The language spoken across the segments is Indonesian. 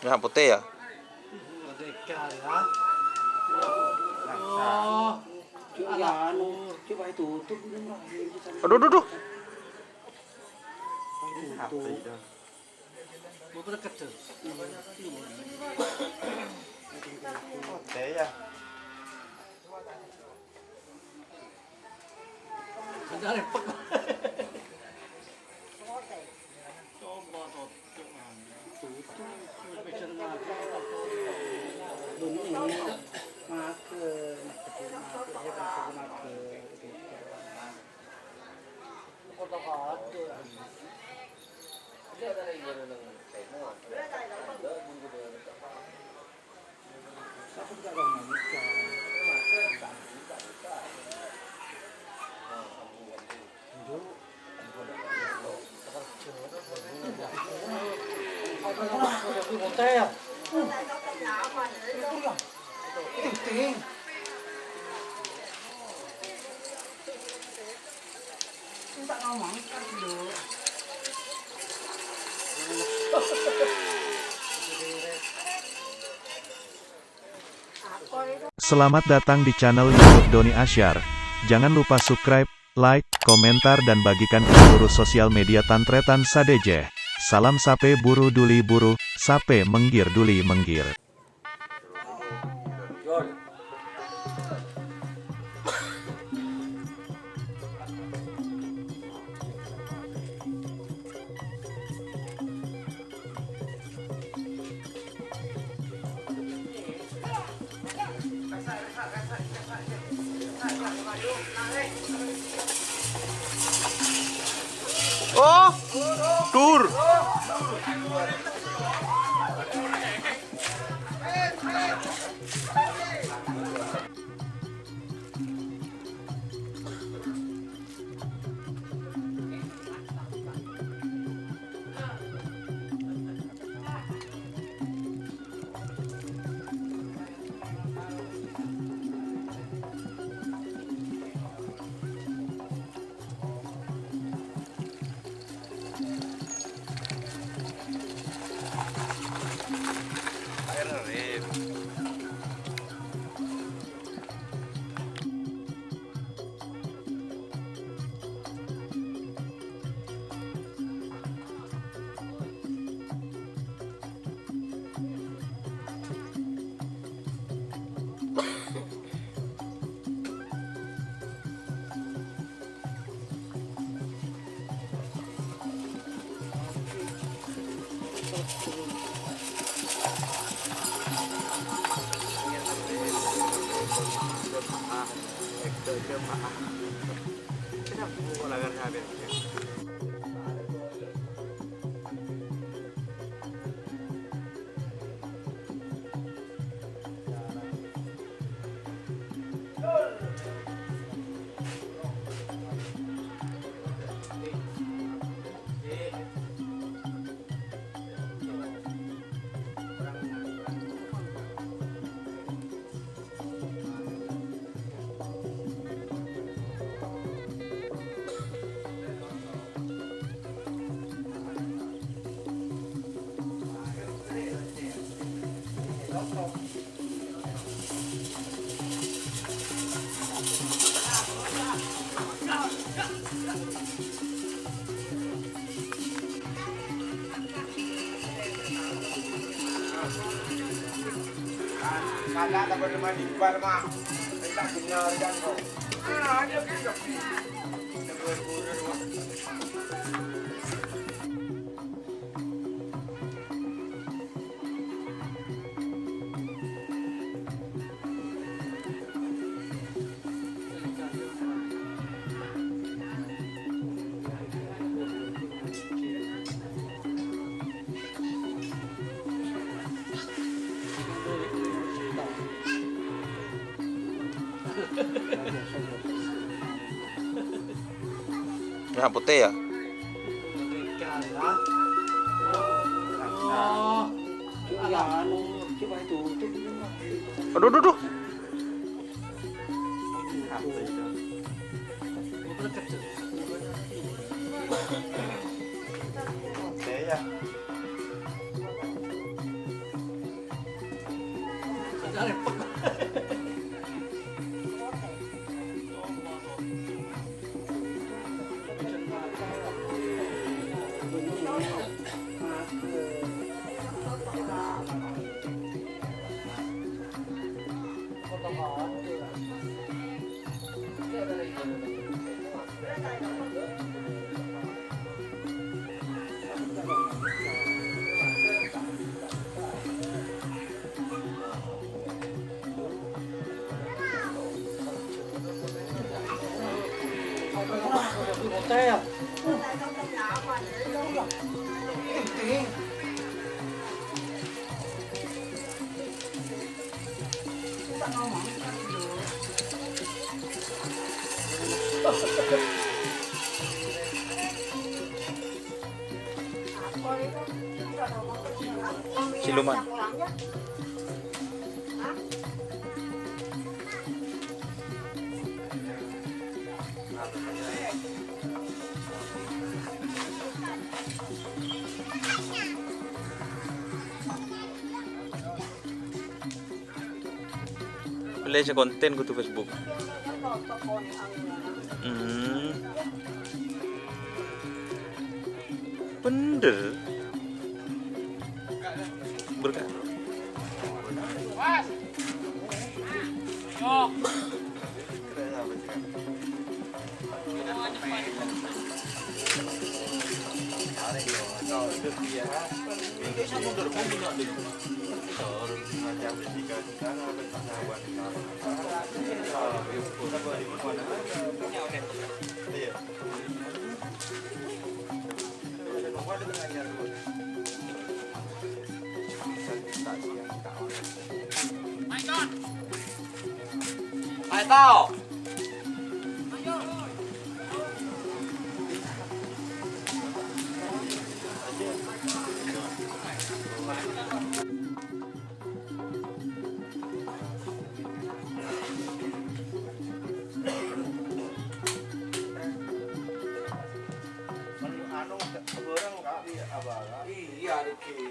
Merah putih ya? Merdeka ya. Oh, coba tutup. Aduh, aduh, aduh. mau berdekat tuh. Oke ya. Ada repot. Coba tutup. Hotel. Ting. Tak ngomong kan dulu. Selamat datang di channel YouTube Doni Asyar. Jangan lupa subscribe, like, komentar dan bagikan ke seluruh sosial media Tantretan Sadejeh. Salam sape buru duli buru, sape menggir duli menggir. Oh, tur. Kala tak boleh mandi bar mak. Tak benar dan kau. Dia kita. Merah putih ya? Merdeka ya. Oh, coba tutup. Aduh, aduh, aduh. mau berdekat tuh. Oke ya. Hotel. Ting. Tak ngomong kan dulu. Siluman. Play sa konten ko to Facebook. Bener. Berkah. Hai tao. Iya, Diki.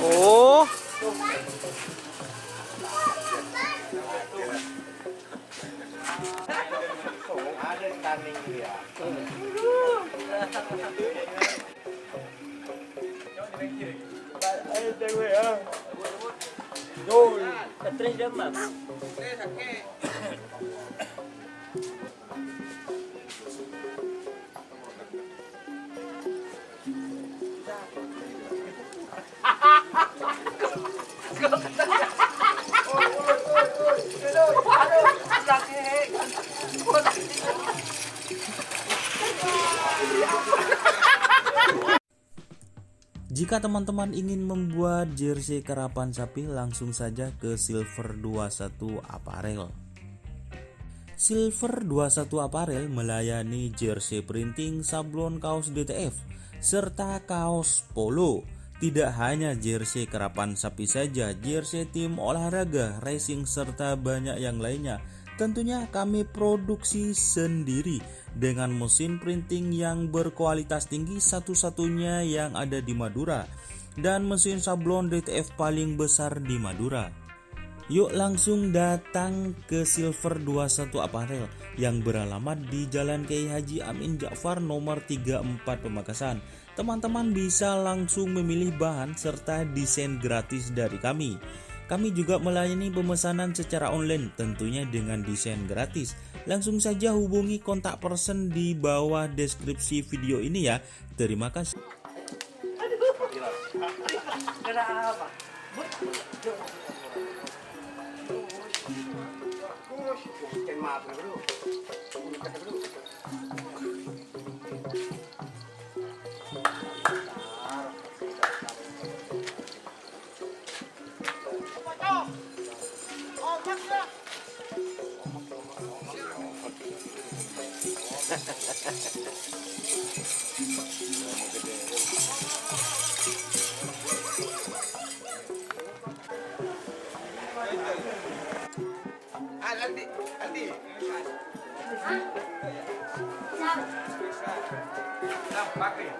Oh. Ada taning dia. Ayo cewek ya. Yoi. Tres jam mas. Jika teman-teman ingin membuat jersey karapan sapi, langsung saja ke Silver 21 Apparel. Silver 21 Apparel melayani jersey printing, sablon, kaos DTF, serta kaos polo. Tidak hanya jersey karapan sapi saja, jersey tim olahraga, racing, serta banyak yang lainnya. Tentunya kami produksi sendiri dengan mesin printing yang berkualitas tinggi, satu-satunya yang ada di Madura, dan mesin sablon DTF paling besar di Madura. Yuk langsung datang ke Silver 21 Apparel yang beralamat di Jalan Kiai Haji Amin Ja'far nomor 34 Pamekasan. Teman-teman bisa langsung memilih bahan serta desain gratis dari kami. Kami juga melayani pemesanan secara online, tentunya dengan desain gratis. Langsung saja hubungi kontak person di bawah deskripsi video ini ya. Terima kasih. Oh, Nampak ya?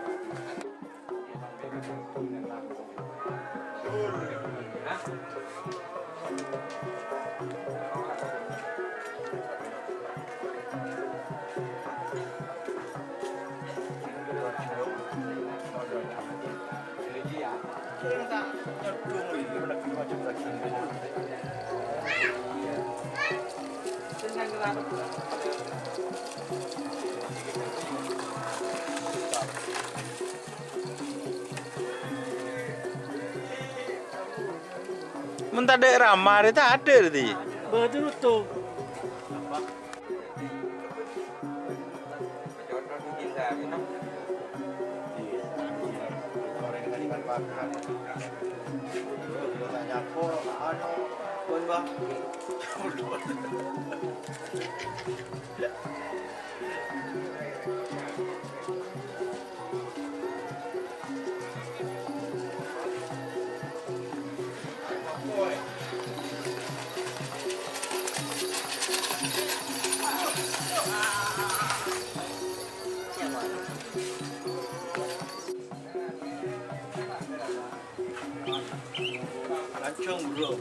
Mentah dek ramah itu ada di. Betul tuh. Lancung bro.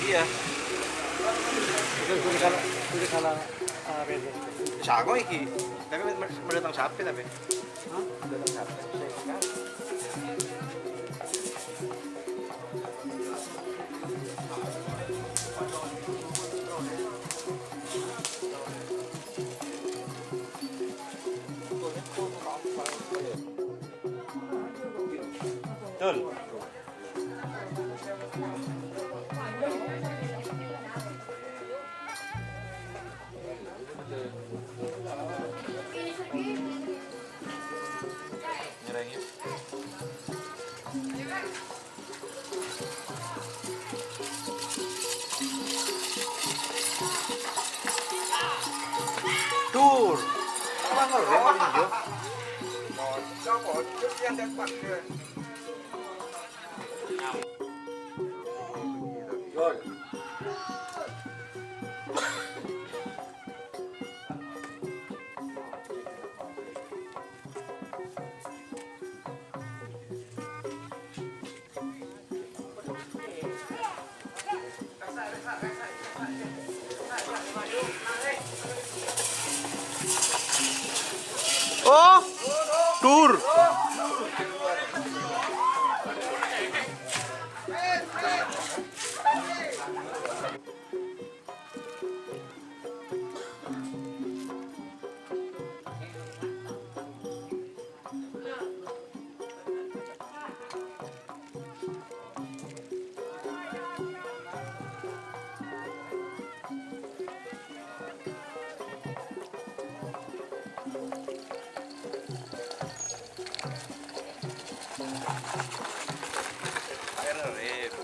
Iya. Sudah kalah beda. Sago iki. Tapi mendatang sapi tapi. Hah? Mendatang sapi. Betul. Nyerangnya. Tur. Apa kalau dia mau hijau? Coba, yang dapat dia. Gol. Oh, tur. Air rip.